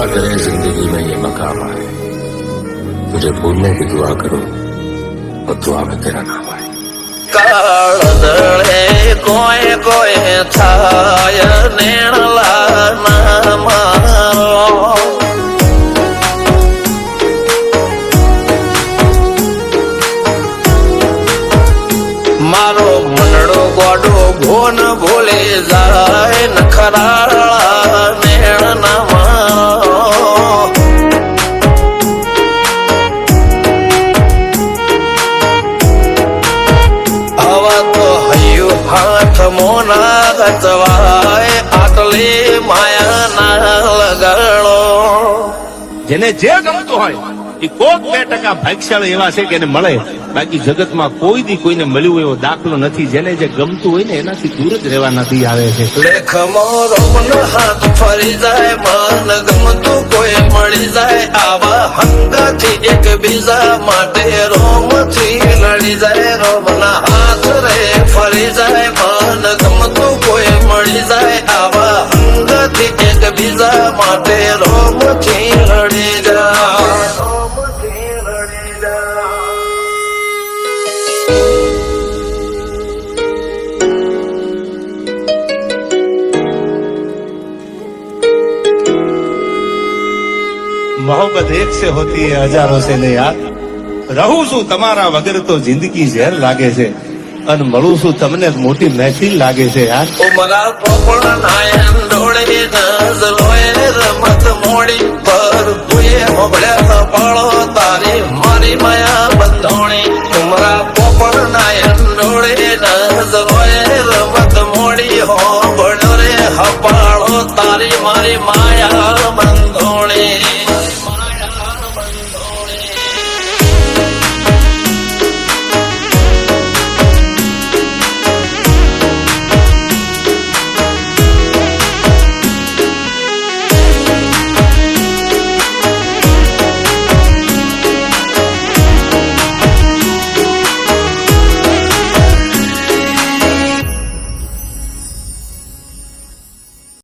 खुदा करे जिंदगी में ये मकाम आए, मुझे भूलने की दुआ करो और दुआ में तेरा नाम आए। કાળદળે કોઈ કોઈ થાય નેણલા ના મારો મારો મનડો ગોડો ભોન ભૂલે જાય નખરાળા નેણ ના મારો હાથ મોના ગચવાય આટલી માયા ના લગાડો। જેને જે ગમતું હોય એ કોક 2% ભાગ્યશાળી એવા છે કે એને મળે, બાકી જગતમાં કોઈ દી કોઈને મળ્યું એવો દાખલો નથી। જેને જે ગમતું હોય ને એનાથી દૂર જ રહેવા નથી આવે છે। લેખ મોરો હાથ ફરી જાય, મન ગમતું કોઈ મળી જાય, આવા હંગાથી એકબીજા માટે રોમથી લડી જાય। રોમના હાથ રે ફરી જાય, મન ગમતું કોઈ મળી જાય, આવા હંગાથી એકબીજા માટે રોમથી લડી જાય। मोहब्बत एक से होती है हजारों से नहीं यार। रहूं છું તમારા વગર તો જિંદગી ઝેર લાગે છે, અને મળું છું તમને મોટી મહેફિલ લાગે છે યાર। ઉમરા પોપણ નાયન ડોળે નજલોએ રમત મોડી પર તુએ મોબળ્યા પાળો તારી મારી માયા બંધોણી। ઉમરા પોપણ નાયન ડોળે નજલોએ રમત મોડી હો બળો રે હપાળો તારી મારી માયા